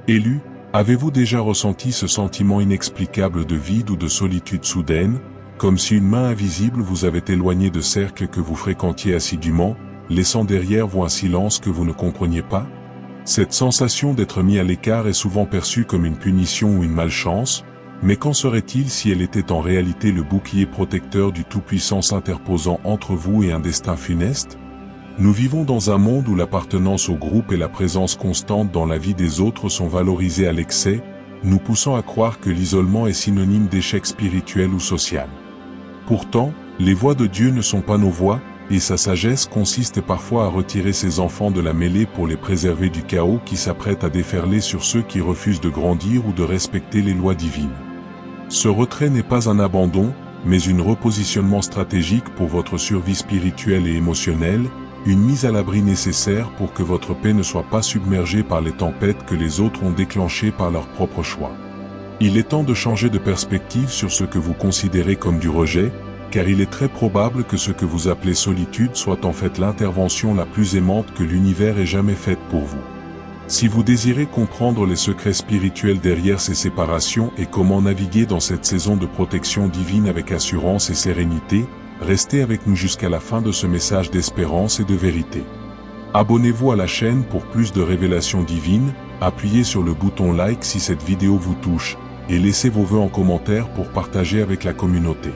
Élu, avez-vous déjà ressenti ce sentiment inexplicable de vide ou de solitude soudaine, comme si une main invisible vous avait éloigné de cercles que vous fréquentiez assidûment, laissant derrière vous un silence que vous ne compreniez pas? Cette sensation d'être mis à l'écart est souvent perçue comme une punition ou une malchance, mais qu'en serait-il si elle était en réalité le bouclier protecteur du Tout-Puissant s'interposant entre vous et un destin funeste? Nous vivons dans un monde où l'appartenance au groupe et la présence constante dans la vie des autres sont valorisées à l'excès, nous poussant à croire que l'isolement est synonyme d'échec spirituel ou social. Pourtant, les voies de Dieu ne sont pas nos voies, et sa sagesse consiste parfois à retirer ses enfants de la mêlée pour les préserver du chaos qui s'apprête à déferler sur ceux qui refusent de grandir ou de respecter les lois divines. Ce retrait n'est pas un abandon, mais un repositionnement stratégique pour votre survie spirituelle et émotionnelle, une mise à l'abri nécessaire pour que votre paix ne soit pas submergée par les tempêtes que les autres ont déclenchées par leur propre choix. Il est temps de changer de perspective sur ce que vous considérez comme du rejet, car il est très probable que ce que vous appelez solitude soit en fait l'intervention la plus aimante que l'univers ait jamais faite pour vous. Si vous désirez comprendre les secrets spirituels derrière ces séparations et comment naviguer dans cette saison de protection divine avec assurance et sérénité, restez avec nous jusqu'à la fin de ce message d'espérance et de vérité. Abonnez-vous à la chaîne pour plus de révélations divines, appuyez sur le bouton like si cette vidéo vous touche, et laissez vos vœux en commentaire pour partager avec la communauté.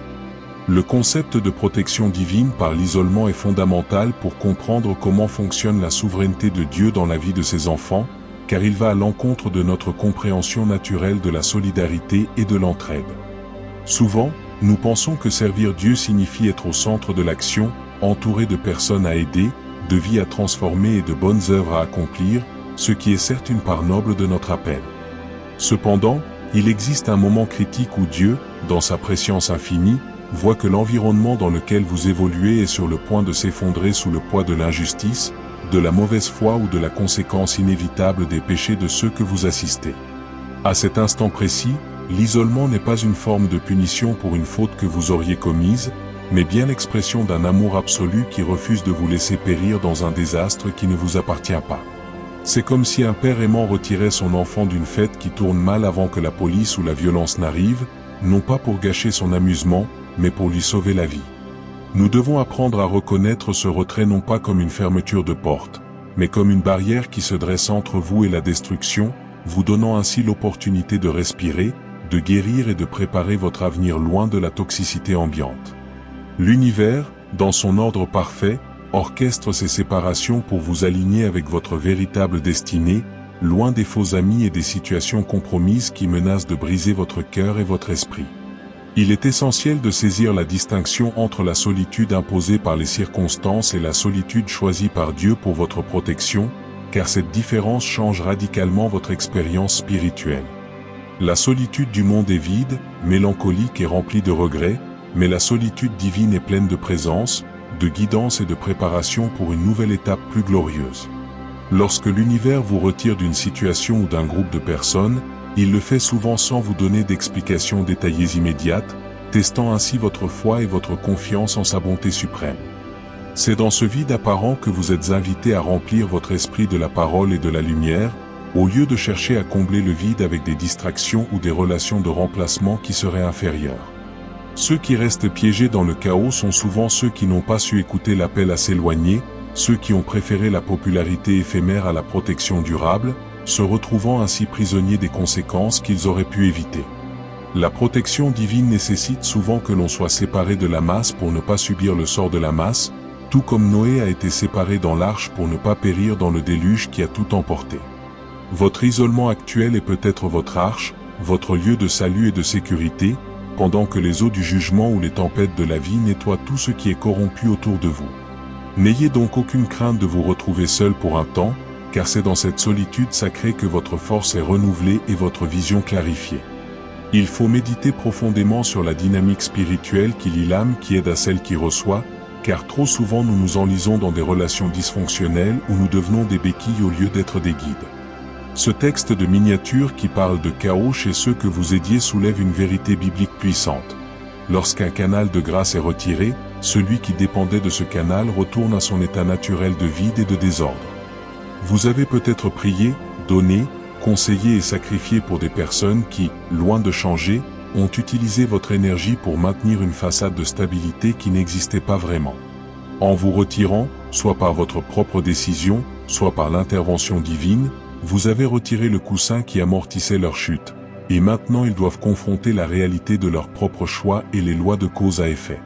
Le concept de protection divine par l'isolement est fondamental pour comprendre comment fonctionne la souveraineté de Dieu dans la vie de ses enfants, car il va à l'encontre de notre compréhension naturelle de la solidarité et de l'entraide. Souvent, nous pensons que servir Dieu signifie être au centre de l'action, entouré de personnes à aider, de vies à transformer et de bonnes œuvres à accomplir, ce qui est certes une part noble de notre appel. Cependant, il existe un moment critique où Dieu, dans sa préscience infinie, voit que l'environnement dans lequel vous évoluez est sur le point de s'effondrer sous le poids de l'injustice, de la mauvaise foi ou de la conséquence inévitable des péchés de ceux que vous assistez. À cet instant précis, l'isolement n'est pas une forme de punition pour une faute que vous auriez commise, mais bien l'expression d'un amour absolu qui refuse de vous laisser périr dans un désastre qui ne vous appartient pas. C'est comme si un père aimant retirait son enfant d'une fête qui tourne mal avant que la police ou la violence n'arrive, non pas pour gâcher son amusement, mais pour lui sauver la vie. Nous devons apprendre à reconnaître ce retrait non pas comme une fermeture de porte, mais comme une barrière qui se dresse entre vous et la destruction, vous donnant ainsi l'opportunité de respirer, de guérir et de préparer votre avenir loin de la toxicité ambiante. L'univers, dans son ordre parfait, orchestre ces séparations pour vous aligner avec votre véritable destinée, loin des faux amis et des situations compromises qui menacent de briser votre cœur et votre esprit. Il est essentiel de saisir la distinction entre la solitude imposée par les circonstances et la solitude choisie par Dieu pour votre protection, car cette différence change radicalement votre expérience spirituelle. La solitude du monde est vide, mélancolique et remplie de regrets, mais la solitude divine est pleine de présence, de guidance et de préparation pour une nouvelle étape plus glorieuse. Lorsque l'univers vous retire d'une situation ou d'un groupe de personnes, il le fait souvent sans vous donner d'explications détaillées immédiates, testant ainsi votre foi et votre confiance en sa bonté suprême. C'est dans ce vide apparent que vous êtes invité à remplir votre esprit de la parole et de la lumière, au lieu de chercher à combler le vide avec des distractions ou des relations de remplacement qui seraient inférieures. Ceux qui restent piégés dans le chaos sont souvent ceux qui n'ont pas su écouter l'appel à s'éloigner, ceux qui ont préféré la popularité éphémère à la protection durable, se retrouvant ainsi prisonniers des conséquences qu'ils auraient pu éviter. La protection divine nécessite souvent que l'on soit séparé de la masse pour ne pas subir le sort de la masse, tout comme Noé a été séparé dans l'arche pour ne pas périr dans le déluge qui a tout emporté. Votre isolement actuel est peut-être votre arche, votre lieu de salut et de sécurité, pendant que les eaux du jugement ou les tempêtes de la vie nettoient tout ce qui est corrompu autour de vous. N'ayez donc aucune crainte de vous retrouver seul pour un temps, car c'est dans cette solitude sacrée que votre force est renouvelée et votre vision clarifiée. Il faut méditer profondément sur la dynamique spirituelle qui lie l'âme qui aide à celle qui reçoit, car trop souvent nous nous enlisons dans des relations dysfonctionnelles où nous devenons des béquilles au lieu d'être des guides. Ce texte de miniature qui parle de chaos chez ceux que vous aidiez soulève une vérité biblique puissante. Lorsqu'un canal de grâce est retiré, celui qui dépendait de ce canal retourne à son état naturel de vide et de désordre. Vous avez peut-être prié, donné, conseillé et sacrifié pour des personnes qui, loin de changer, ont utilisé votre énergie pour maintenir une façade de stabilité qui n'existait pas vraiment. En vous retirant, soit par votre propre décision, soit par l'intervention divine, vous avez retiré le coussin qui amortissait leur chute, et maintenant ils doivent confronter la réalité de leur propre choix et les lois de cause à effet.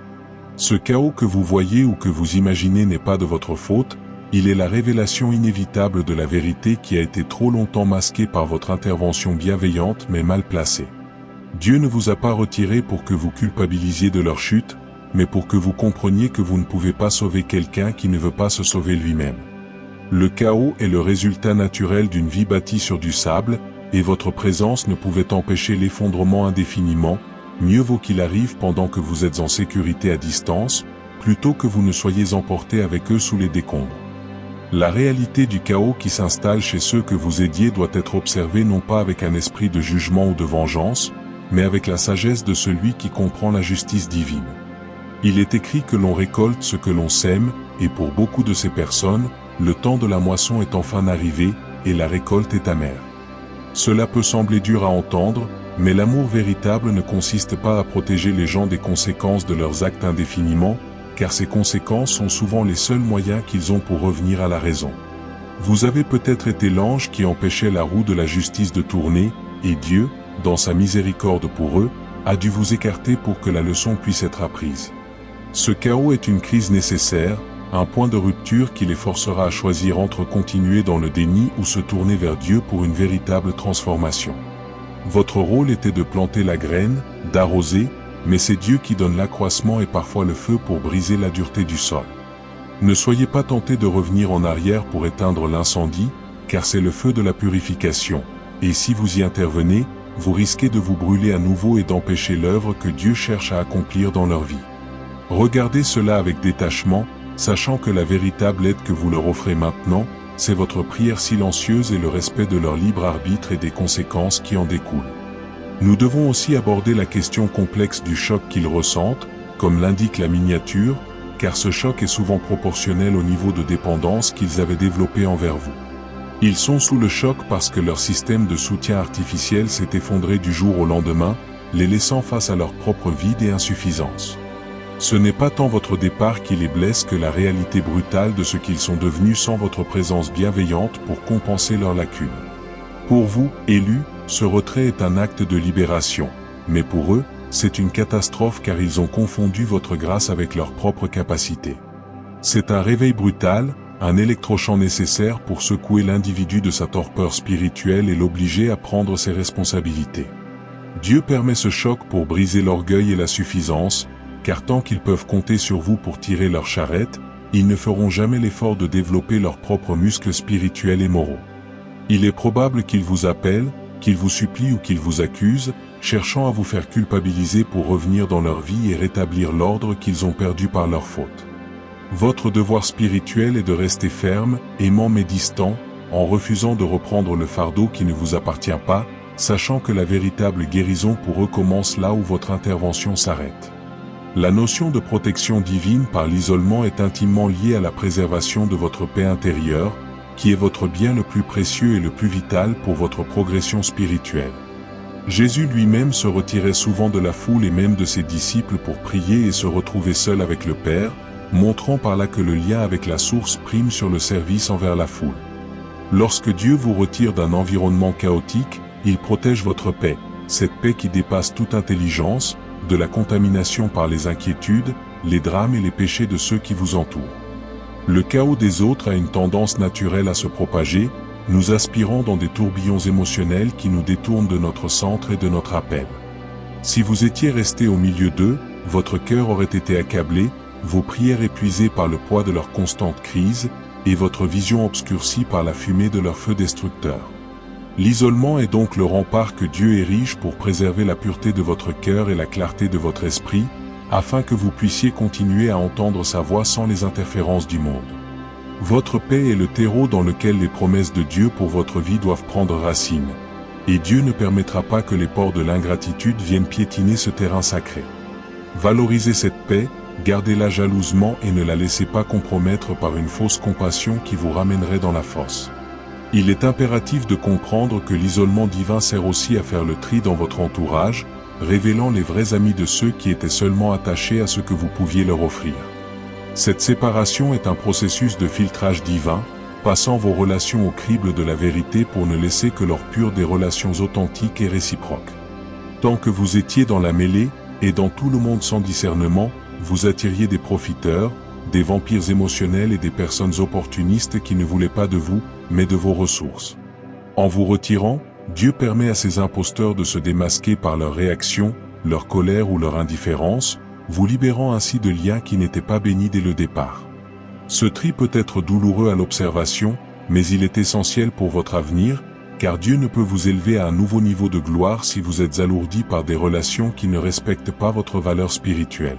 Ce chaos que vous voyez ou que vous imaginez n'est pas de votre faute, il est la révélation inévitable de la vérité qui a été trop longtemps masquée par votre intervention bienveillante mais mal placée. Dieu ne vous a pas retiré pour que vous culpabilisiez de leur chute, mais pour que vous compreniez que vous ne pouvez pas sauver quelqu'un qui ne veut pas se sauver lui-même. Le chaos est le résultat naturel d'une vie bâtie sur du sable, et votre présence ne pouvait empêcher l'effondrement indéfiniment. Mieux vaut qu'il arrive pendant que vous êtes en sécurité à distance, plutôt que vous ne soyez emporté avec eux sous les décombres. La réalité du chaos qui s'installe chez ceux que vous aidiez doit être observée non pas avec un esprit de jugement ou de vengeance, mais avec la sagesse de celui qui comprend la justice divine. Il est écrit que l'on récolte ce que l'on sème, et pour beaucoup de ces personnes, le temps de la moisson est enfin arrivé, et la récolte est amère. Cela peut sembler dur à entendre, mais l'amour véritable ne consiste pas à protéger les gens des conséquences de leurs actes indéfiniment, car ces conséquences sont souvent les seuls moyens qu'ils ont pour revenir à la raison. Vous avez peut-être été l'ange qui empêchait la roue de la justice de tourner, et Dieu, dans sa miséricorde pour eux, a dû vous écarter pour que la leçon puisse être apprise. Ce chaos est une crise nécessaire, un point de rupture qui les forcera à choisir entre continuer dans le déni ou se tourner vers Dieu pour une véritable transformation. Votre rôle était de planter la graine, d'arroser, mais c'est Dieu qui donne l'accroissement et parfois le feu pour briser la dureté du sol. Ne soyez pas tentés de revenir en arrière pour éteindre l'incendie, car c'est le feu de la purification, et si vous y intervenez, vous risquez de vous brûler à nouveau et d'empêcher l'œuvre que Dieu cherche à accomplir dans leur vie. Regardez cela avec détachement, sachant que la véritable aide que vous leur offrez maintenant, c'est votre prière silencieuse et le respect de leur libre arbitre et des conséquences qui en découlent. Nous devons aussi aborder la question complexe du choc qu'ils ressentent, comme l'indique la miniature, car ce choc est souvent proportionnel au niveau de dépendance qu'ils avaient développé envers vous. Ils sont sous le choc parce que leur système de soutien artificiel s'est effondré du jour au lendemain, les laissant face à leur propre vide et insuffisance. Ce n'est pas tant votre départ qui les blesse que la réalité brutale de ce qu'ils sont devenus sans votre présence bienveillante pour compenser leurs lacunes. Pour vous, élus, ce retrait est un acte de libération, mais pour eux, c'est une catastrophe car ils ont confondu votre grâce avec leur propre capacité. C'est un réveil brutal, un électrochoc nécessaire pour secouer l'individu de sa torpeur spirituelle et l'obliger à prendre ses responsabilités. Dieu permet ce choc pour briser l'orgueil et la suffisance, car tant qu'ils peuvent compter sur vous pour tirer leur charrette, ils ne feront jamais l'effort de développer leurs propres muscles spirituels et moraux. Il est probable qu'ils vous appellent, qu'ils vous supplient ou qu'ils vous accusent, cherchant à vous faire culpabiliser pour revenir dans leur vie et rétablir l'ordre qu'ils ont perdu par leur faute. Votre devoir spirituel est de rester ferme, aimant mais distant, en refusant de reprendre le fardeau qui ne vous appartient pas, sachant que la véritable guérison pour eux commence là où votre intervention s'arrête. La notion de protection divine par l'isolement est intimement liée à la préservation de votre paix intérieure, qui est votre bien le plus précieux et le plus vital pour votre progression spirituelle. Jésus lui-même se retirait souvent de la foule et même de ses disciples pour prier et se retrouver seul avec le Père, montrant par là que le lien avec la source prime sur le service envers la foule. Lorsque Dieu vous retire d'un environnement chaotique, il protège votre paix, cette paix qui dépasse toute intelligence, de la contamination par les inquiétudes, les drames et les péchés de ceux qui vous entourent. Le chaos des autres a une tendance naturelle à se propager, nous aspirant dans des tourbillons émotionnels qui nous détournent de notre centre et de notre appel. Si vous étiez resté au milieu d'eux, votre cœur aurait été accablé, vos prières épuisées par le poids de leur constante crise, et votre vision obscurcie par la fumée de leur feu destructeur. L'isolement est donc le rempart que Dieu érige pour préserver la pureté de votre cœur et la clarté de votre esprit, afin que vous puissiez continuer à entendre sa voix sans les interférences du monde. Votre paix est le terreau dans lequel les promesses de Dieu pour votre vie doivent prendre racine, et Dieu ne permettra pas que les porcs de l'ingratitude viennent piétiner ce terrain sacré. Valorisez cette paix, gardez-la jalousement et ne la laissez pas compromettre par une fausse compassion qui vous ramènerait dans la fosse. Il est impératif de comprendre que l'isolement divin sert aussi à faire le tri dans votre entourage, révélant les vrais amis de ceux qui étaient seulement attachés à ce que vous pouviez leur offrir. Cette séparation est un processus de filtrage divin, passant vos relations au crible de la vérité pour ne laisser que l'or pur des relations authentiques et réciproques. Tant que vous étiez dans la mêlée, et dans tout le monde sans discernement, vous attiriez des profiteurs, des vampires émotionnels et des personnes opportunistes qui ne voulaient pas de vous, mais de vos ressources. En vous retirant, Dieu permet à ces imposteurs de se démasquer par leur réaction, leur colère ou leur indifférence, vous libérant ainsi de liens qui n'étaient pas bénis dès le départ. Ce tri peut être douloureux à l'observation, mais il est essentiel pour votre avenir, car Dieu ne peut vous élever à un nouveau niveau de gloire si vous êtes alourdi par des relations qui ne respectent pas votre valeur spirituelle.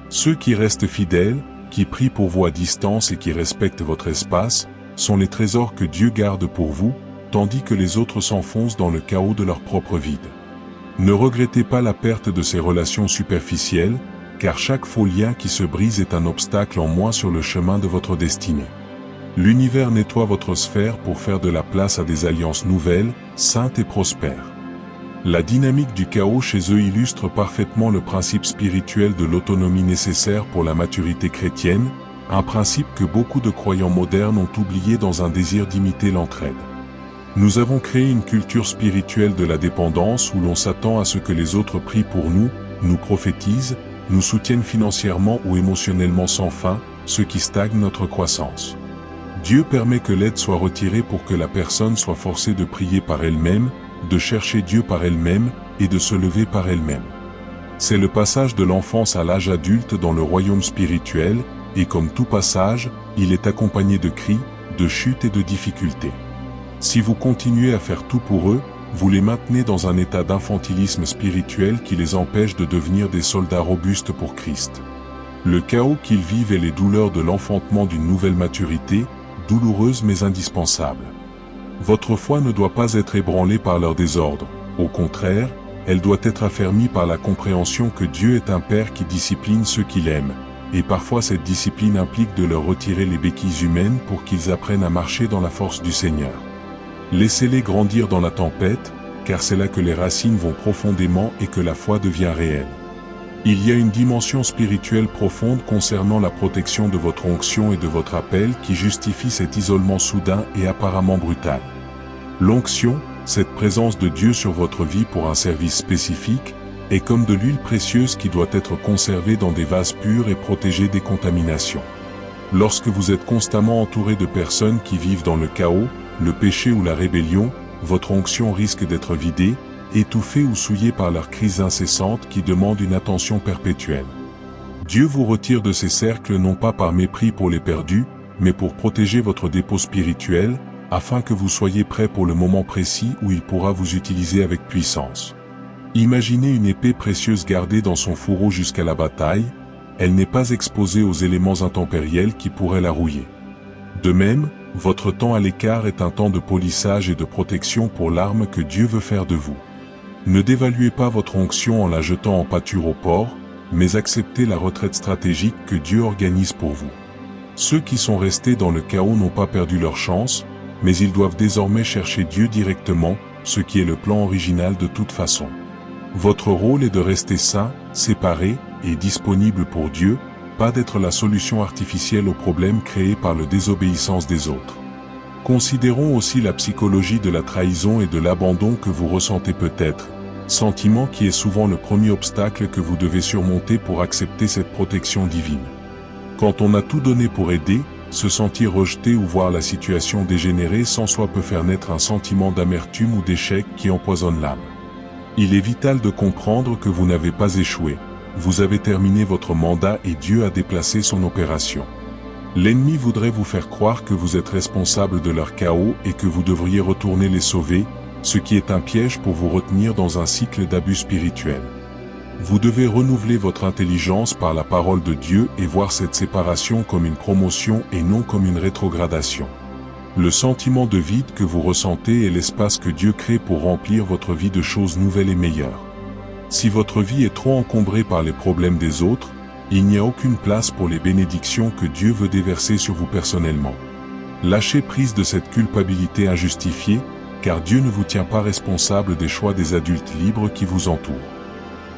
Ceux qui restent fidèles, qui prient pour vous à distance et qui respectent votre espace, sont les trésors que Dieu garde pour vous, tandis que les autres s'enfoncent dans le chaos de leur propre vide. Ne regrettez pas la perte de ces relations superficielles, car chaque faux lien qui se brise est un obstacle en moins sur le chemin de votre destinée. L'univers nettoie votre sphère pour faire de la place à des alliances nouvelles, saintes et prospères. La dynamique du chaos chez eux illustre parfaitement le principe spirituel de l'autonomie nécessaire pour la maturité chrétienne, un principe que beaucoup de croyants modernes ont oublié dans un désir d'imiter l'entraide. Nous avons créé une culture spirituelle de la dépendance où l'on s'attend à ce que les autres prient pour nous prophétisent, nous soutiennent financièrement ou émotionnellement sans fin, ce qui stagne notre croissance. Dieu permet que l'aide soit retirée pour que la personne soit forcée de prier par elle-même, de chercher Dieu par elle-même et de se lever par elle-même. C'est le passage de l'enfance à l'âge adulte dans le royaume spirituel, et comme tout passage, il est accompagné de cris, de chutes et de difficultés. Si vous continuez à faire tout pour eux, vous les maintenez dans un état d'infantilisme spirituel qui les empêche de devenir des soldats robustes pour Christ. Le chaos qu'ils vivent est les douleurs de l'enfantement d'une nouvelle maturité, douloureuse mais indispensable. Votre foi ne doit pas être ébranlée par leur désordre, au contraire, elle doit être affermie par la compréhension que Dieu est un Père qui discipline ceux qu'il aime, et parfois cette discipline implique de leur retirer les béquilles humaines pour qu'ils apprennent à marcher dans la force du Seigneur. Laissez-les grandir dans la tempête, car c'est là que les racines vont profondément et que la foi devient réelle. Il y a une dimension spirituelle profonde concernant la protection de votre onction et de votre appel qui justifie cet isolement soudain et apparemment brutal. L'onction, cette présence de Dieu sur votre vie pour un service spécifique, est comme de l'huile précieuse qui doit être conservée dans des vases purs et protégée des contaminations. Lorsque vous êtes constamment entouré de personnes qui vivent dans le chaos, le péché ou la rébellion, votre onction risque d'être vidée, étouffée ou souillée par leurs crises incessantes qui demandent une attention perpétuelle. Dieu vous retire de ces cercles non pas par mépris pour les perdus, mais pour protéger votre dépôt spirituel, afin que vous soyez prêts pour le moment précis où il pourra vous utiliser avec puissance. Imaginez une épée précieuse gardée dans son fourreau jusqu'à la bataille, elle n'est pas exposée aux éléments intempériels qui pourraient la rouiller. De même, votre temps à l'écart est un temps de polissage et de protection pour l'arme que Dieu veut faire de vous. Ne dévaluez pas votre onction en la jetant en pâture au port, mais acceptez la retraite stratégique que Dieu organise pour vous. Ceux qui sont restés dans le chaos n'ont pas perdu leur chance, mais ils doivent désormais chercher Dieu directement, ce qui est le plan original de toute façon. Votre rôle est de rester saint, séparé et disponible pour Dieu, pas d'être la solution artificielle aux problèmes créés par la désobéissance des autres. Considérons aussi la psychologie de la trahison et de l'abandon que vous ressentez peut-être, sentiment qui est souvent le premier obstacle que vous devez surmonter pour accepter cette protection divine. Quand on a tout donné pour aider, se sentir rejeté ou voir la situation dégénérer sans soi peut faire naître un sentiment d'amertume ou d'échec qui empoisonne l'âme. Il est vital de comprendre que vous n'avez pas échoué. Vous avez terminé votre mandat et Dieu a déplacé son opération. L'ennemi voudrait vous faire croire que vous êtes responsable de leur chaos et que vous devriez retourner les sauver, ce qui est un piège pour vous retenir dans un cycle d'abus spirituel. Vous devez renouveler votre intelligence par la parole de Dieu et voir cette séparation comme une promotion et non comme une rétrogradation. Le sentiment de vide que vous ressentez est l'espace que Dieu crée pour remplir votre vie de choses nouvelles et meilleures. Si votre vie est trop encombrée par les problèmes des autres, il n'y a aucune place pour les bénédictions que Dieu veut déverser sur vous personnellement. Lâchez prise de cette culpabilité injustifiée, car Dieu ne vous tient pas responsable des choix des adultes libres qui vous entourent.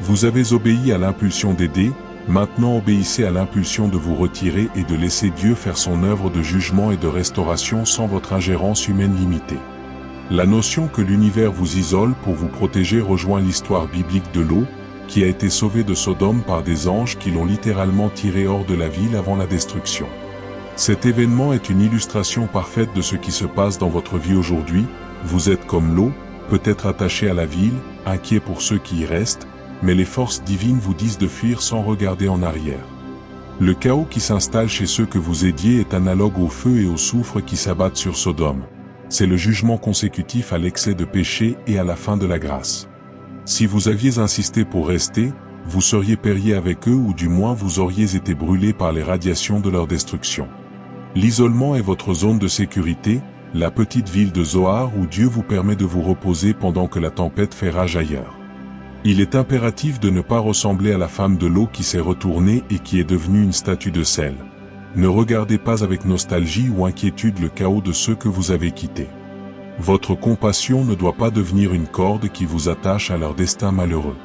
Vous avez obéi à l'impulsion d'aider, maintenant obéissez à l'impulsion de vous retirer et de laisser Dieu faire son œuvre de jugement et de restauration sans votre ingérence humaine limitée. La notion que l'univers vous isole pour vous protéger rejoint l'histoire biblique de Lot, qui a été sauvé de Sodome par des anges qui l'ont littéralement tiré hors de la ville avant la destruction. Cet événement est une illustration parfaite de ce qui se passe dans votre vie aujourd'hui. Vous êtes comme Lot, peut-être attaché à la ville, inquiet pour ceux qui y restent, mais les forces divines vous disent de fuir sans regarder en arrière. Le chaos qui s'installe chez ceux que vous aidiez est analogue au feu et au soufre qui s'abattent sur Sodome. C'est le jugement consécutif à l'excès de péché et à la fin de la grâce. Si vous aviez insisté pour rester, vous seriez péri avec eux ou du moins vous auriez été brûlés par les radiations de leur destruction. L'isolement est votre zone de sécurité, la petite ville de Zoar où Dieu vous permet de vous reposer pendant que la tempête fait rage ailleurs. Il est impératif de ne pas ressembler à la femme de Lot qui s'est retournée et qui est devenue une statue de sel. Ne regardez pas avec nostalgie ou inquiétude le chaos de ceux que vous avez quittés. Votre compassion ne doit pas devenir une corde qui vous attache à leur destin malheureux.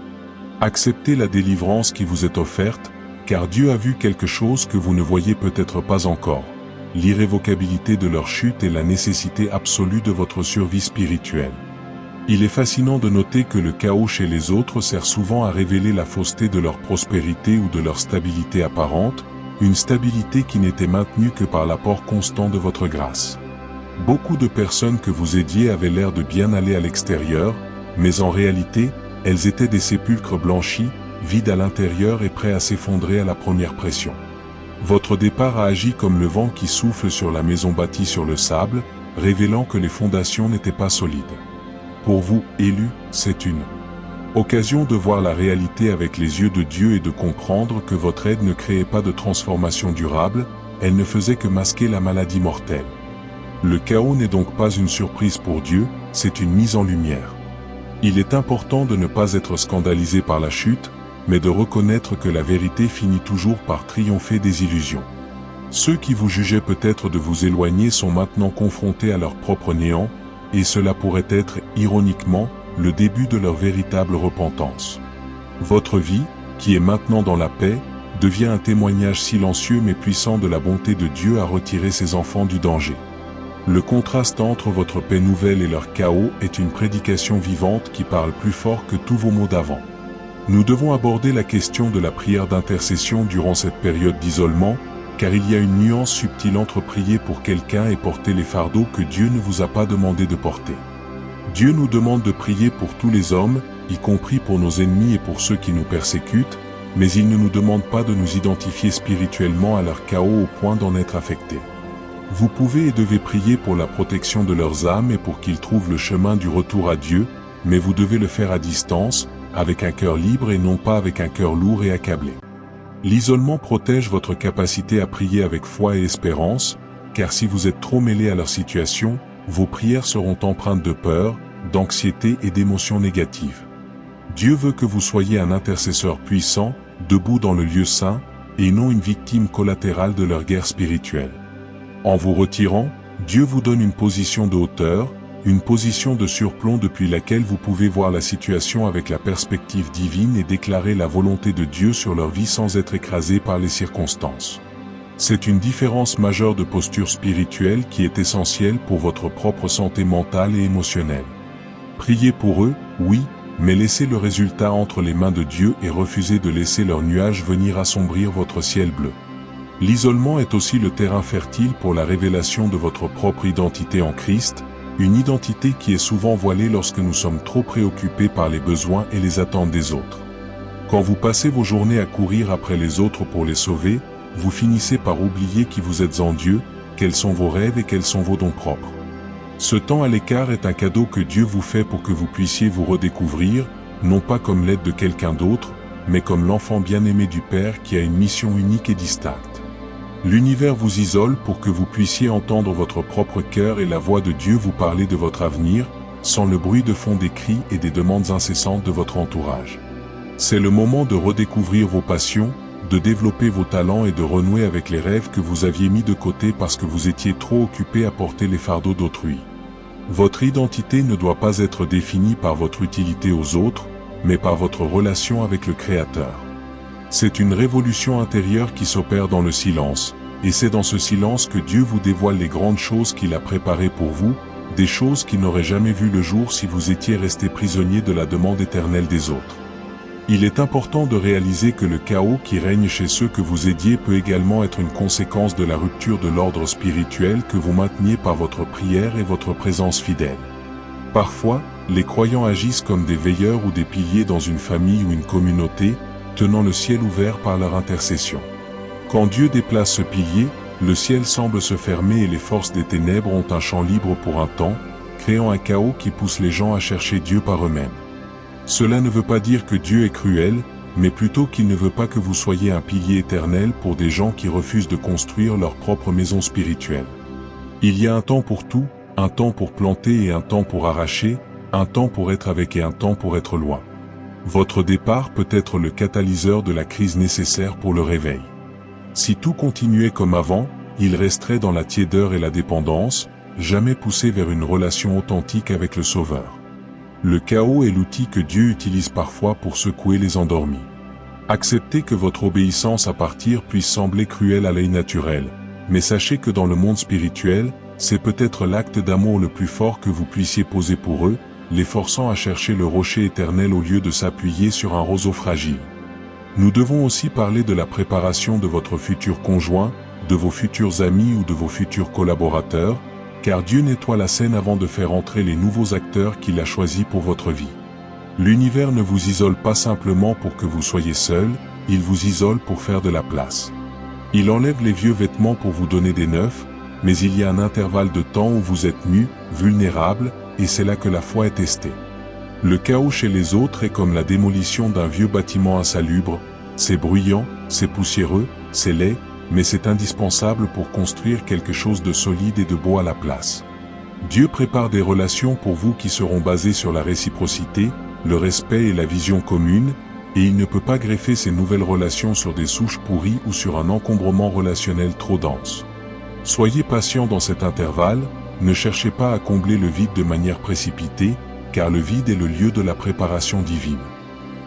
Acceptez la délivrance qui vous est offerte, car Dieu a vu quelque chose que vous ne voyez peut-être pas encore, l'irrévocabilité de leur chute et la nécessité absolue de votre survie spirituelle. Il est fascinant de noter que le chaos chez les autres sert souvent à révéler la fausseté de leur prospérité ou de leur stabilité apparente, une stabilité qui n'était maintenue que par l'apport constant de votre grâce. Beaucoup de personnes que vous aidiez avaient l'air de bien aller à l'extérieur, mais en réalité, elles étaient des sépulcres blanchis, vides à l'intérieur et prêts à s'effondrer à la première pression. Votre départ a agi comme le vent qui souffle sur la maison bâtie sur le sable, révélant que les fondations n'étaient pas solides. Pour vous, élus, c'est une occasion de voir la réalité avec les yeux de Dieu et de comprendre que votre aide ne créait pas de transformation durable, elle ne faisait que masquer la maladie mortelle. Le chaos n'est donc pas une surprise pour Dieu, c'est une mise en lumière. Il est important de ne pas être scandalisé par la chute, mais de reconnaître que la vérité finit toujours par triompher des illusions. Ceux qui vous jugeaient peut-être de vous éloigner sont maintenant confrontés à leur propre néant, et cela pourrait être, ironiquement, le début de leur véritable repentance. Votre vie, qui est maintenant dans la paix, devient un témoignage silencieux mais puissant de la bonté de Dieu à retirer ses enfants du danger. Le contraste entre votre paix nouvelle et leur chaos est une prédication vivante qui parle plus fort que tous vos mots d'avant. Nous devons aborder la question de la prière d'intercession durant cette période d'isolement, car il y a une nuance subtile entre prier pour quelqu'un et porter les fardeaux que Dieu ne vous a pas demandé de porter. Dieu nous demande de prier pour tous les hommes, y compris pour nos ennemis et pour ceux qui nous persécutent, mais il ne nous demande pas de nous identifier spirituellement à leur chaos au point d'en être affectés. Vous pouvez et devez prier pour la protection de leurs âmes et pour qu'ils trouvent le chemin du retour à Dieu, mais vous devez le faire à distance, avec un cœur libre et non pas avec un cœur lourd et accablé. L'isolement protège votre capacité à prier avec foi et espérance, car si vous êtes trop mêlé à leur situation, vos prières seront empreintes de peur, d'anxiété et d'émotions négatives. Dieu veut que vous soyez un intercesseur puissant, debout dans le lieu saint, et non une victime collatérale de leur guerre spirituelle. En vous retirant, Dieu vous donne une position de hauteur, une position de surplomb depuis laquelle vous pouvez voir la situation avec la perspective divine et déclarer la volonté de Dieu sur leur vie sans être écrasé par les circonstances. C'est une différence majeure de posture spirituelle qui est essentielle pour votre propre santé mentale et émotionnelle. Priez pour eux, oui, mais laissez le résultat entre les mains de Dieu et refusez de laisser leurs nuages venir assombrir votre ciel bleu. L'isolement est aussi le terrain fertile pour la révélation de votre propre identité en Christ, une identité qui est souvent voilée lorsque nous sommes trop préoccupés par les besoins et les attentes des autres. Quand vous passez vos journées à courir après les autres pour les sauver, vous finissez par oublier qui vous êtes en Dieu, quels sont vos rêves et quels sont vos dons propres. Ce temps à l'écart est un cadeau que Dieu vous fait pour que vous puissiez vous redécouvrir, non pas comme l'aide de quelqu'un d'autre, mais comme l'enfant bien-aimé du Père qui a une mission unique et distincte. L'univers vous isole pour que vous puissiez entendre votre propre cœur et la voix de Dieu vous parler de votre avenir, sans le bruit de fond des cris et des demandes incessantes de votre entourage. C'est le moment de redécouvrir vos passions, de développer vos talents et de renouer avec les rêves que vous aviez mis de côté parce que vous étiez trop occupé à porter les fardeaux d'autrui. Votre identité ne doit pas être définie par votre utilité aux autres, mais par votre relation avec le Créateur. C'est une révolution intérieure qui s'opère dans le silence, et c'est dans ce silence que Dieu vous dévoile les grandes choses qu'il a préparées pour vous, des choses qui n'auraient jamais vu le jour si vous étiez resté prisonnier de la demande éternelle des autres. Il est important de réaliser que le chaos qui règne chez ceux que vous aidiez peut également être une conséquence de la rupture de l'ordre spirituel que vous mainteniez par votre prière et votre présence fidèle. Parfois, les croyants agissent comme des veilleurs ou des piliers dans une famille ou une communauté, tenant le ciel ouvert par leur intercession. Quand Dieu déplace ce pilier, le ciel semble se fermer et les forces des ténèbres ont un champ libre pour un temps, créant un chaos qui pousse les gens à chercher Dieu par eux-mêmes. Cela ne veut pas dire que Dieu est cruel, mais plutôt qu'il ne veut pas que vous soyez un pilier éternel pour des gens qui refusent de construire leur propre maison spirituelle. Il y a un temps pour tout, un temps pour planter et un temps pour arracher, un temps pour être avec et un temps pour être loin. Votre départ peut être le catalyseur de la crise nécessaire pour le réveil. Si tout continuait comme avant, il resterait dans la tiédeur et la dépendance, jamais poussé vers une relation authentique avec le Sauveur. Le chaos est l'outil que Dieu utilise parfois pour secouer les endormis. Acceptez que votre obéissance à partir puisse sembler cruelle à l'œil naturel, mais sachez que dans le monde spirituel, c'est peut-être l'acte d'amour le plus fort que vous puissiez poser pour eux, les forçant à chercher le rocher éternel au lieu de s'appuyer sur un roseau fragile. Nous devons aussi parler de la préparation de votre futur conjoint, de vos futurs amis ou de vos futurs collaborateurs, car Dieu nettoie la scène avant de faire entrer les nouveaux acteurs qu'il a choisis pour votre vie. L'univers ne vous isole pas simplement pour que vous soyez seul, il vous isole pour faire de la place. Il enlève les vieux vêtements pour vous donner des neufs, mais il y a un intervalle de temps où vous êtes nu, vulnérable, et c'est là que la foi est testée. Le chaos chez les autres est comme la démolition d'un vieux bâtiment insalubre, c'est bruyant, c'est poussiéreux, c'est laid, mais c'est indispensable pour construire quelque chose de solide et de beau à la place. Dieu prépare des relations pour vous qui seront basées sur la réciprocité, le respect et la vision commune, et il ne peut pas greffer ces nouvelles relations sur des souches pourries ou sur un encombrement relationnel trop dense. Soyez patient dans cet intervalle, ne cherchez pas à combler le vide de manière précipitée, car le vide est le lieu de la préparation divine.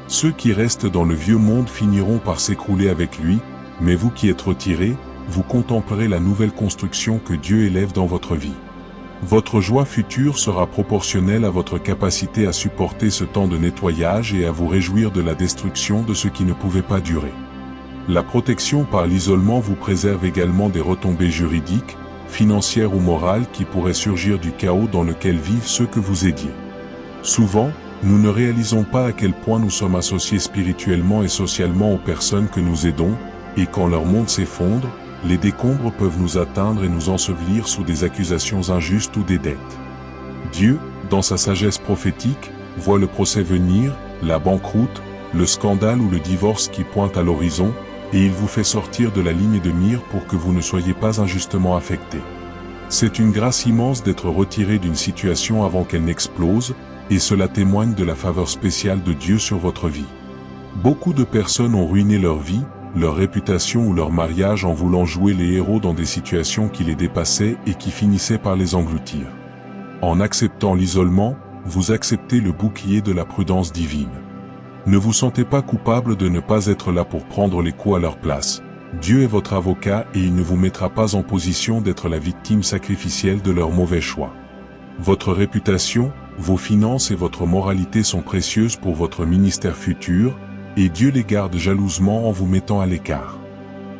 Ceux qui restent dans le vieux monde finiront par s'écrouler avec lui, mais vous qui êtes retirés, vous contemplerez la nouvelle construction que Dieu élève dans votre vie. Votre joie future sera proportionnelle à votre capacité à supporter ce temps de nettoyage et à vous réjouir de la destruction de ce qui ne pouvait pas durer. La protection par l'isolement vous préserve également des retombées juridiques, financières ou morales qui pourraient surgir du chaos dans lequel vivent ceux que vous aidiez. Souvent, nous ne réalisons pas à quel point nous sommes associés spirituellement et socialement aux personnes que nous aidons, et quand leur monde s'effondre, les décombres peuvent nous atteindre et nous ensevelir sous des accusations injustes ou des dettes. Dieu, dans sa sagesse prophétique, voit le procès venir, la banqueroute, le scandale ou le divorce qui pointe à l'horizon, et il vous fait sortir de la ligne de mire pour que vous ne soyez pas injustement affectés. C'est une grâce immense d'être retiré d'une situation avant qu'elle n'explose, et cela témoigne de la faveur spéciale de Dieu sur votre vie. Beaucoup de personnes ont ruiné leur vie, leur réputation ou leur mariage en voulant jouer les héros dans des situations qui les dépassaient et qui finissaient par les engloutir. En acceptant l'isolement, vous acceptez le bouclier de la prudence divine. Ne vous sentez pas coupable de ne pas être là pour prendre les coups à leur place. Dieu est votre avocat et il ne vous mettra pas en position d'être la victime sacrificielle de leurs mauvais choix. Votre réputation, vos finances et votre moralité sont précieuses pour votre ministère futur, et Dieu les garde jalousement en vous mettant à l'écart.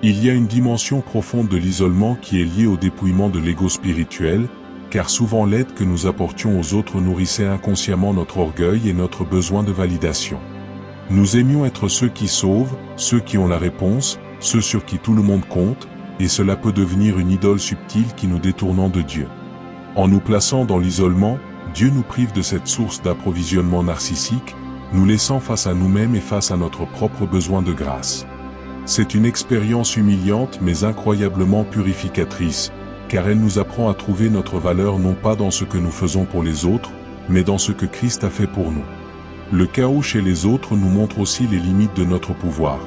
Il y a une dimension profonde de l'isolement qui est liée au dépouillement de l'ego spirituel, car souvent l'aide que nous apportions aux autres nourrissait inconsciemment notre orgueil et notre besoin de validation. Nous aimions être ceux qui sauvent, ceux qui ont la réponse, ceux sur qui tout le monde compte, et cela peut devenir une idole subtile qui nous détournant de Dieu. En nous plaçant dans l'isolement, Dieu nous prive de cette source d'approvisionnement narcissique, nous laissant face à nous-mêmes et face à notre propre besoin de grâce. C'est une expérience humiliante mais incroyablement purificatrice, car elle nous apprend à trouver notre valeur non pas dans ce que nous faisons pour les autres, mais dans ce que Christ a fait pour nous. Le chaos chez les autres nous montre aussi les limites de notre pouvoir.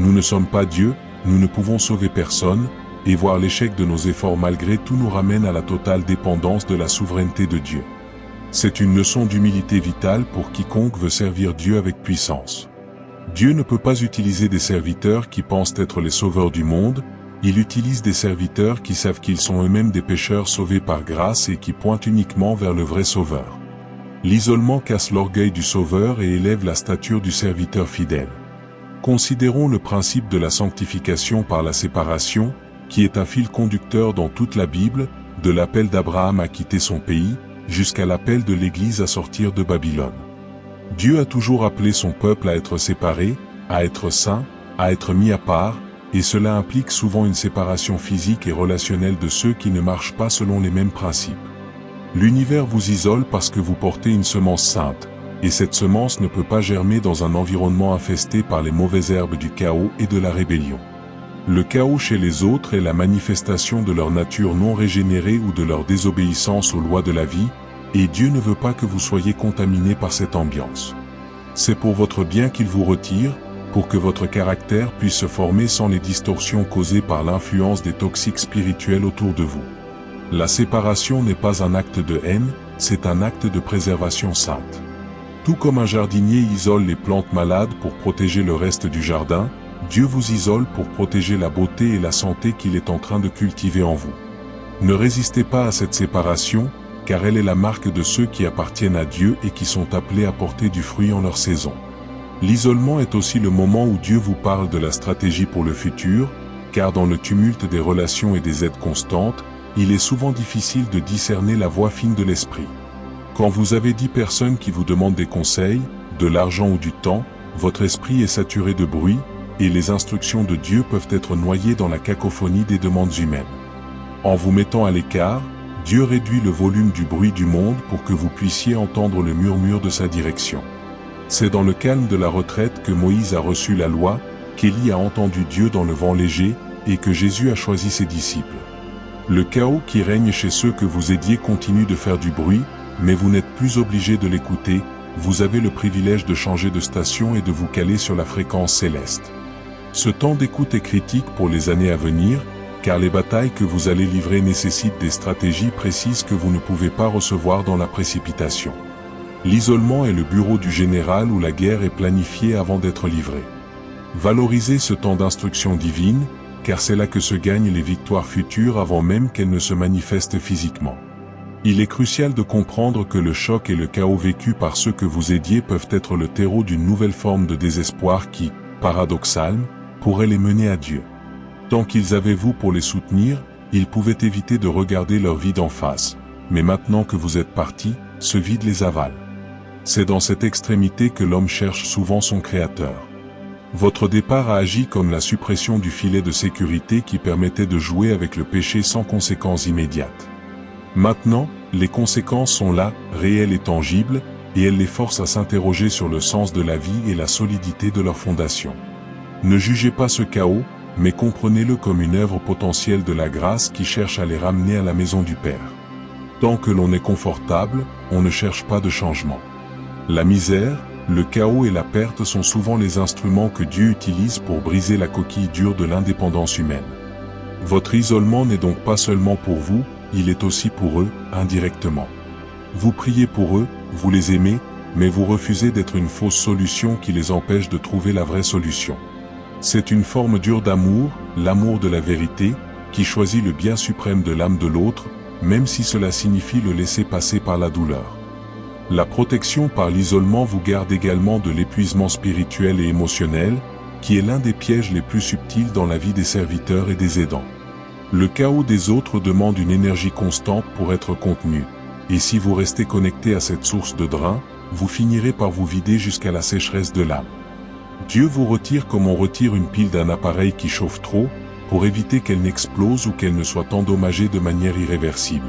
Nous ne sommes pas Dieu, nous ne pouvons sauver personne, et voir l'échec de nos efforts malgré tout nous ramène à la totale dépendance de la souveraineté de Dieu. C'est une leçon d'humilité vitale pour quiconque veut servir Dieu avec puissance. Dieu ne peut pas utiliser des serviteurs qui pensent être les sauveurs du monde, il utilise des serviteurs qui savent qu'ils sont eux-mêmes des pécheurs sauvés par grâce et qui pointent uniquement vers le vrai Sauveur. L'isolement casse l'orgueil du Sauveur et élève la stature du serviteur fidèle. Considérons le principe de la sanctification par la séparation, qui est un fil conducteur dans toute la Bible, de l'appel d'Abraham à quitter son pays, jusqu'à l'appel de l'Église à sortir de Babylone. Dieu a toujours appelé son peuple à être séparé, à être saint, à être mis à part, et cela implique souvent une séparation physique et relationnelle de ceux qui ne marchent pas selon les mêmes principes. L'univers vous isole parce que vous portez une semence sainte, et cette semence ne peut pas germer dans un environnement infesté par les mauvaises herbes du chaos et de la rébellion. Le chaos chez les autres est la manifestation de leur nature non régénérée ou de leur désobéissance aux lois de la vie, et Dieu ne veut pas que vous soyez contaminés par cette ambiance. C'est pour votre bien qu'il vous retire, pour que votre caractère puisse se former sans les distorsions causées par l'influence des toxiques spirituels autour de vous. La séparation n'est pas un acte de haine, c'est un acte de préservation sainte. Tout comme un jardinier isole les plantes malades pour protéger le reste du jardin, Dieu vous isole pour protéger la beauté et la santé qu'il est en train de cultiver en vous. Ne résistez pas à cette séparation, car elle est la marque de ceux qui appartiennent à Dieu et qui sont appelés à porter du fruit en leur saison. L'isolement est aussi le moment où Dieu vous parle de la stratégie pour le futur, car dans le tumulte des relations et des aides constantes, il est souvent difficile de discerner la voie fine de l'esprit. Quand vous avez 10 personnes qui vous demandent des conseils, de l'argent ou du temps, votre esprit est saturé de bruit, et les instructions de Dieu peuvent être noyées dans la cacophonie des demandes humaines. En vous mettant à l'écart, Dieu réduit le volume du bruit du monde pour que vous puissiez entendre le murmure de sa direction. C'est dans le calme de la retraite que Moïse a reçu la loi, qu'Élie a entendu Dieu dans le vent léger, et que Jésus a choisi ses disciples. Le chaos qui règne chez ceux que vous aidiez continue de faire du bruit, mais vous n'êtes plus obligé de l'écouter, vous avez le privilège de changer de station et de vous caler sur la fréquence céleste. Ce temps d'écoute est critique pour les années à venir, car les batailles que vous allez livrer nécessitent des stratégies précises que vous ne pouvez pas recevoir dans la précipitation. L'isolement est le bureau du général où la guerre est planifiée avant d'être livrée. Valorisez ce temps d'instruction divine, car c'est là que se gagnent les victoires futures avant même qu'elles ne se manifestent physiquement. Il est crucial de comprendre que le choc et le chaos vécus par ceux que vous aidiez peuvent être le terreau d'une nouvelle forme de désespoir qui, paradoxalement, pourrait les mener à Dieu. Tant qu'ils avaient vous pour les soutenir, ils pouvaient éviter de regarder leur vide en face, mais maintenant que vous êtes partis, ce vide les avale. C'est dans cette extrémité que l'homme cherche souvent son Créateur. Votre départ a agi comme la suppression du filet de sécurité qui permettait de jouer avec le péché sans conséquences immédiates. Maintenant, les conséquences sont là, réelles et tangibles, et elles les forcent à s'interroger sur le sens de la vie et la solidité de leur fondation. Ne jugez pas ce chaos, mais comprenez-le comme une œuvre potentielle de la grâce qui cherche à les ramener à la maison du Père. Tant que l'on est confortable, on ne cherche pas de changement. La misère, le chaos et la perte sont souvent les instruments que Dieu utilise pour briser la coquille dure de l'indépendance humaine. Votre isolement n'est donc pas seulement pour vous, il est aussi pour eux, indirectement. Vous priez pour eux, vous les aimez, mais vous refusez d'être une fausse solution qui les empêche de trouver la vraie solution. C'est une forme dure d'amour, l'amour de la vérité, qui choisit le bien suprême de l'âme de l'autre, même si cela signifie le laisser passer par la douleur. La protection par l'isolement vous garde également de l'épuisement spirituel et émotionnel, qui est l'un des pièges les plus subtils dans la vie des serviteurs et des aidants. Le chaos des autres demande une énergie constante pour être contenu, et si vous restez connecté à cette source de drain, vous finirez par vous vider jusqu'à la sécheresse de l'âme. Dieu vous retire comme on retire une pile d'un appareil qui chauffe trop, pour éviter qu'elle n'explose ou qu'elle ne soit endommagée de manière irréversible.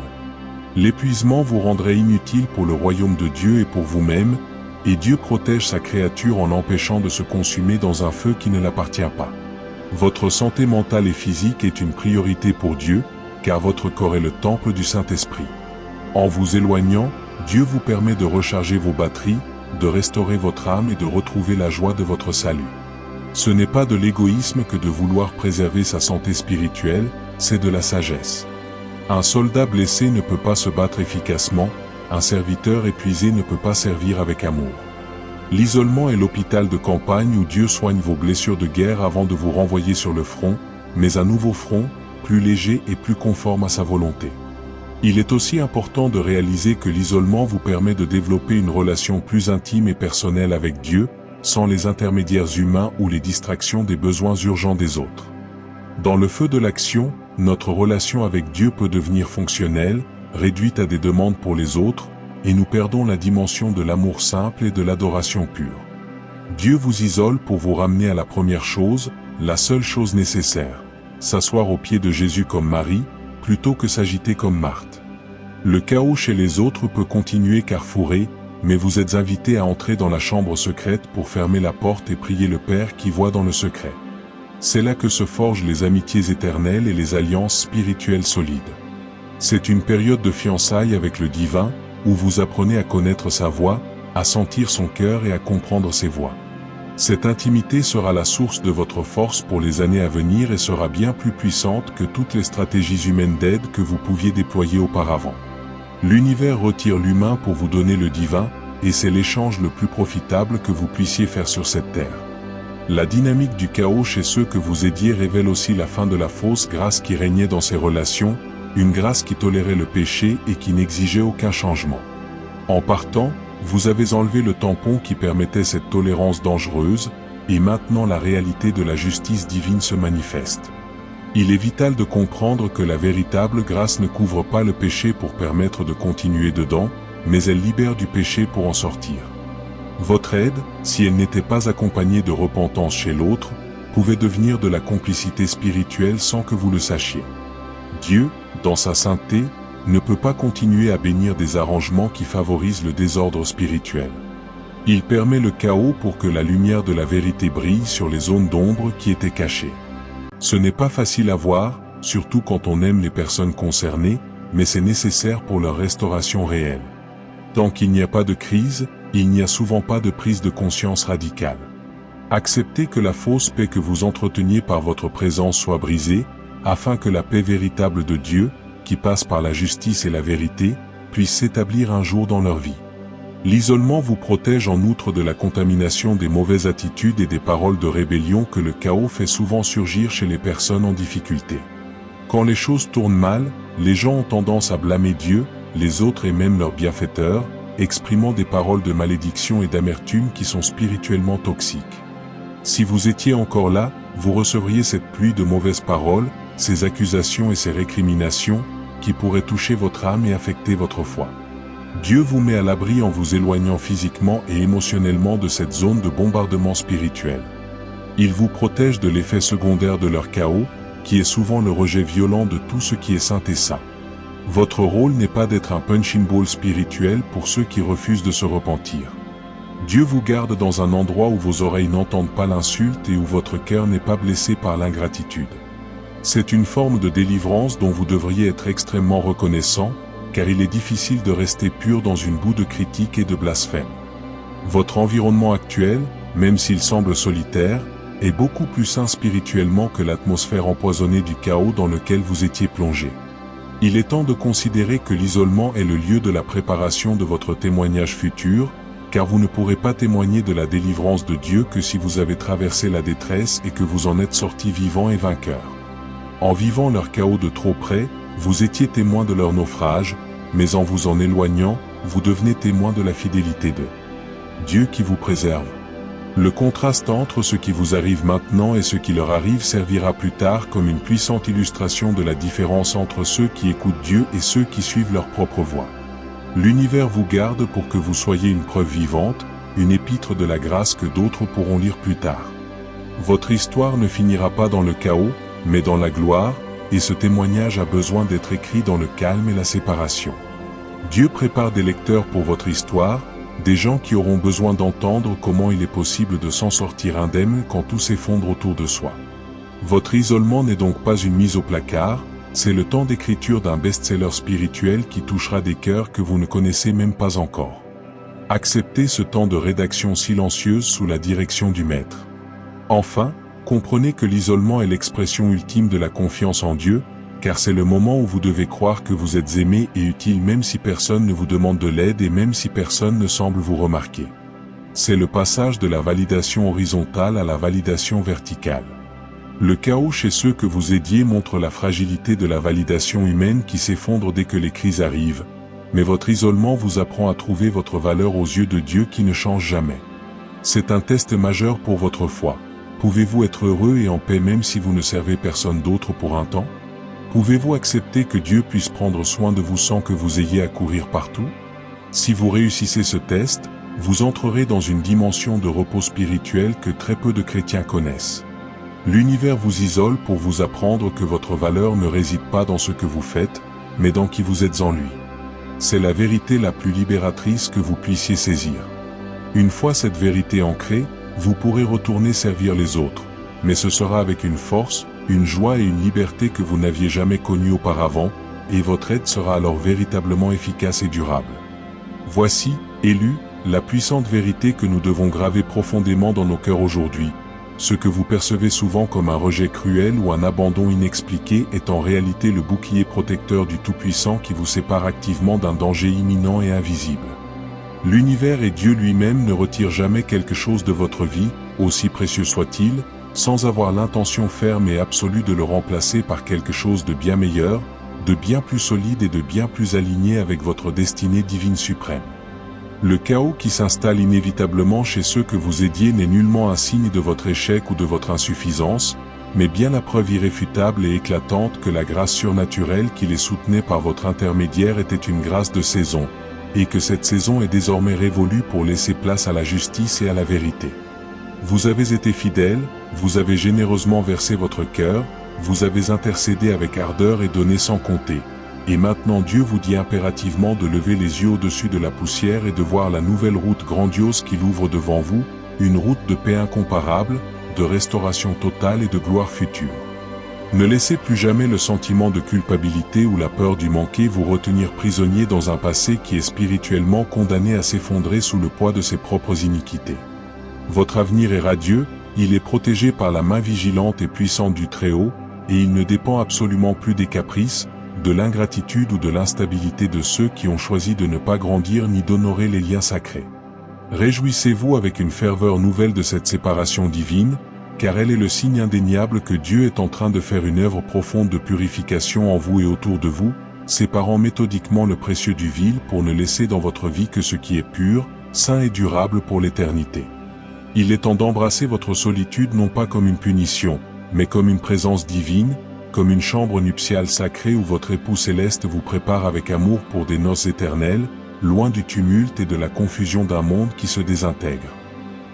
L'épuisement vous rendrait inutile pour le royaume de Dieu et pour vous-même, et Dieu protège sa créature en l'empêchant de se consumer dans un feu qui ne l'appartient pas. Votre santé mentale et physique est une priorité pour Dieu, car votre corps est le temple du Saint-Esprit. En vous éloignant, Dieu vous permet de recharger vos batteries, de restaurer votre âme et de retrouver la joie de votre salut. Ce n'est pas de l'égoïsme que de vouloir préserver sa santé spirituelle, c'est de la sagesse. Un soldat blessé ne peut pas se battre efficacement, un serviteur épuisé ne peut pas servir avec amour. L'isolement est l'hôpital de campagne où Dieu soigne vos blessures de guerre avant de vous renvoyer sur le front, mais un nouveau front, plus léger et plus conforme à sa volonté. Il est aussi important de réaliser que l'isolement vous permet de développer une relation plus intime et personnelle avec Dieu, sans les intermédiaires humains ou les distractions des besoins urgents des autres. Dans le feu de l'action, notre relation avec Dieu peut devenir fonctionnelle, réduite à des demandes pour les autres, et nous perdons la dimension de l'amour simple et de l'adoration pure. Dieu vous isole pour vous ramener à la première chose, la seule chose nécessaire, s'asseoir aux pieds de Jésus comme Marie, plutôt que s'agiter comme Marthe. Le chaos chez les autres peut continuer carrefouré, mais vous êtes invité à entrer dans la chambre secrète pour fermer la porte et prier le Père qui voit dans le secret. C'est là que se forgent les amitiés éternelles et les alliances spirituelles solides. C'est une période de fiançailles avec le divin, où vous apprenez à connaître sa voix, à sentir son cœur et à comprendre ses voies. Cette intimité sera la source de votre force pour les années à venir et sera bien plus puissante que toutes les stratégies humaines d'aide que vous pouviez déployer auparavant. L'univers retire l'humain pour vous donner le divin, et c'est l'échange le plus profitable que vous puissiez faire sur cette terre. La dynamique du chaos chez ceux que vous aidiez révèle aussi la fin de la fausse grâce qui régnait dans ces relations, une grâce qui tolérait le péché et qui n'exigeait aucun changement. En partant, vous avez enlevé le tampon qui permettait cette tolérance dangereuse, et maintenant la réalité de la justice divine se manifeste. Il est vital de comprendre que la véritable grâce ne couvre pas le péché pour permettre de continuer dedans, mais elle libère du péché pour en sortir. Votre aide, si elle n'était pas accompagnée de repentance chez l'autre, pouvait devenir de la complicité spirituelle sans que vous le sachiez. Dieu, dans sa sainteté, ne peut pas continuer à bénir des arrangements qui favorisent le désordre spirituel. Il permet le chaos pour que la lumière de la vérité brille sur les zones d'ombre qui étaient cachées. Ce n'est pas facile à voir, surtout quand on aime les personnes concernées, mais c'est nécessaire pour leur restauration réelle. Tant qu'il n'y a pas de crise, il n'y a souvent pas de prise de conscience radicale. Acceptez que la fausse paix que vous entreteniez par votre présence soit brisée, afin que la paix véritable de Dieu, qui passe par la justice et la vérité, puisse s'établir un jour dans leur vie. L'isolement vous protège en outre de la contamination des mauvaises attitudes et des paroles de rébellion que le chaos fait souvent surgir chez les personnes en difficulté. Quand les choses tournent mal, les gens ont tendance à blâmer Dieu, les autres et même leurs bienfaiteurs, exprimant des paroles de malédiction et d'amertume qui sont spirituellement toxiques. Si vous étiez encore là, vous recevriez cette pluie de mauvaises paroles, ces accusations et ces récriminations, qui pourraient toucher votre âme et affecter votre foi. Dieu vous met à l'abri en vous éloignant physiquement et émotionnellement de cette zone de bombardement spirituel. Il vous protège de l'effet secondaire de leur chaos, qui est souvent le rejet violent de tout ce qui est saint et saint. Votre rôle n'est pas d'être un punching ball spirituel pour ceux qui refusent de se repentir. Dieu vous garde dans un endroit où vos oreilles n'entendent pas l'insulte et où votre cœur n'est pas blessé par l'ingratitude. C'est une forme de délivrance dont vous devriez être extrêmement reconnaissant, car il est difficile de rester pur dans une boue de critique et de blasphème. Votre environnement actuel, même s'il semble solitaire, est beaucoup plus sain spirituellement que l'atmosphère empoisonnée du chaos dans lequel vous étiez plongé. Il est temps de considérer que l'isolement est le lieu de la préparation de votre témoignage futur, car vous ne pourrez pas témoigner de la délivrance de Dieu que si vous avez traversé la détresse et que vous en êtes sorti vivant et vainqueur. En vivant leur chaos de trop près, vous étiez témoin de leur naufrage, mais en vous en éloignant, vous devenez témoin de la fidélité de Dieu qui vous préserve. Le contraste entre ce qui vous arrive maintenant et ce qui leur arrive servira plus tard comme une puissante illustration de la différence entre ceux qui écoutent Dieu et ceux qui suivent leur propre voie. L'univers vous garde pour que vous soyez une preuve vivante, une épître de la grâce que d'autres pourront lire plus tard. Votre histoire ne finira pas dans le chaos, mais dans la gloire, et ce témoignage a besoin d'être écrit dans le calme et la séparation. Dieu prépare des lecteurs pour votre histoire, des gens qui auront besoin d'entendre comment il est possible de s'en sortir indemne quand tout s'effondre autour de soi. Votre isolement n'est donc pas une mise au placard, c'est le temps d'écriture d'un best-seller spirituel qui touchera des cœurs que vous ne connaissez même pas encore. Acceptez ce temps de rédaction silencieuse sous la direction du Maître. Enfin, comprenez que l'isolement est l'expression ultime de la confiance en Dieu, car c'est le moment où vous devez croire que vous êtes aimé et utile même si personne ne vous demande de l'aide et même si personne ne semble vous remarquer. C'est le passage de la validation horizontale à la validation verticale. Le chaos chez ceux que vous aidiez montre la fragilité de la validation humaine qui s'effondre dès que les crises arrivent, mais votre isolement vous apprend à trouver votre valeur aux yeux de Dieu qui ne change jamais. C'est un test majeur pour votre foi. Pouvez-vous être heureux et en paix même si vous ne servez personne d'autre pour un temps? Pouvez-vous accepter que Dieu puisse prendre soin de vous sans que vous ayez à courir partout? Si vous réussissez ce test, vous entrerez dans une dimension de repos spirituel que très peu de chrétiens connaissent. L'univers vous isole pour vous apprendre que votre valeur ne réside pas dans ce que vous faites, mais dans qui vous êtes en lui. C'est la vérité la plus libératrice que vous puissiez saisir. Une fois cette vérité ancrée, vous pourrez retourner servir les autres, mais ce sera avec une force, une joie et une liberté que vous n'aviez jamais connues auparavant, et votre aide sera alors véritablement efficace et durable. Voici, élus, la puissante vérité que nous devons graver profondément dans nos cœurs aujourd'hui. Ce que vous percevez souvent comme un rejet cruel ou un abandon inexpliqué est en réalité le bouclier protecteur du Tout-Puissant qui vous sépare activement d'un danger imminent et invisible. L'univers et Dieu lui-même ne retirent jamais quelque chose de votre vie, aussi précieux soit-il, sans avoir l'intention ferme et absolue de le remplacer par quelque chose de bien meilleur, de bien plus solide et de bien plus aligné avec votre destinée divine suprême. Le chaos qui s'installe inévitablement chez ceux que vous aidiez n'est nullement un signe de votre échec ou de votre insuffisance, mais bien la preuve irréfutable et éclatante que la grâce surnaturelle qui les soutenait par votre intermédiaire était une grâce de saison, et que cette saison est désormais révolue pour laisser place à la justice et à la vérité. Vous avez été fidèle, vous avez généreusement versé votre cœur, vous avez intercédé avec ardeur et donné sans compter. Et maintenant Dieu vous dit impérativement de lever les yeux au-dessus de la poussière et de voir la nouvelle route grandiose qu'il ouvre devant vous, une route de paix incomparable, de restauration totale et de gloire future. Ne laissez plus jamais le sentiment de culpabilité ou la peur du manquer vous retenir prisonnier dans un passé qui est spirituellement condamné à s'effondrer sous le poids de ses propres iniquités. Votre avenir est radieux, il est protégé par la main vigilante et puissante du Très-Haut, et il ne dépend absolument plus des caprices, de l'ingratitude ou de l'instabilité de ceux qui ont choisi de ne pas grandir ni d'honorer les liens sacrés. Réjouissez-vous avec une ferveur nouvelle de cette séparation divine, car elle est le signe indéniable que Dieu est en train de faire une œuvre profonde de purification en vous et autour de vous, séparant méthodiquement le précieux du vil pour ne laisser dans votre vie que ce qui est pur, saint et durable pour l'éternité. Il est temps d'embrasser votre solitude non pas comme une punition, mais comme une présence divine, comme une chambre nuptiale sacrée où votre époux céleste vous prépare avec amour pour des noces éternelles, loin du tumulte et de la confusion d'un monde qui se désintègre.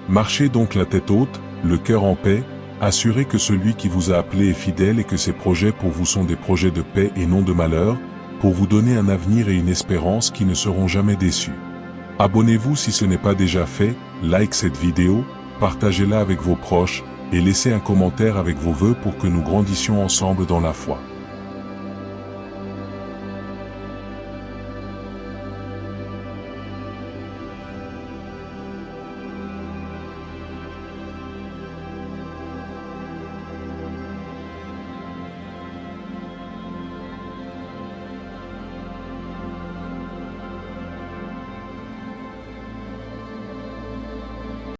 Marchez donc la tête haute, le cœur en paix, assurez que celui qui vous a appelé est fidèle et que ses projets pour vous sont des projets de paix et non de malheur, pour vous donner un avenir et une espérance qui ne seront jamais déçus. Abonnez-vous si ce n'est pas déjà fait, like cette vidéo, partagez-la avec vos proches, et laissez un commentaire avec vos vœux pour que nous grandissions ensemble dans la foi.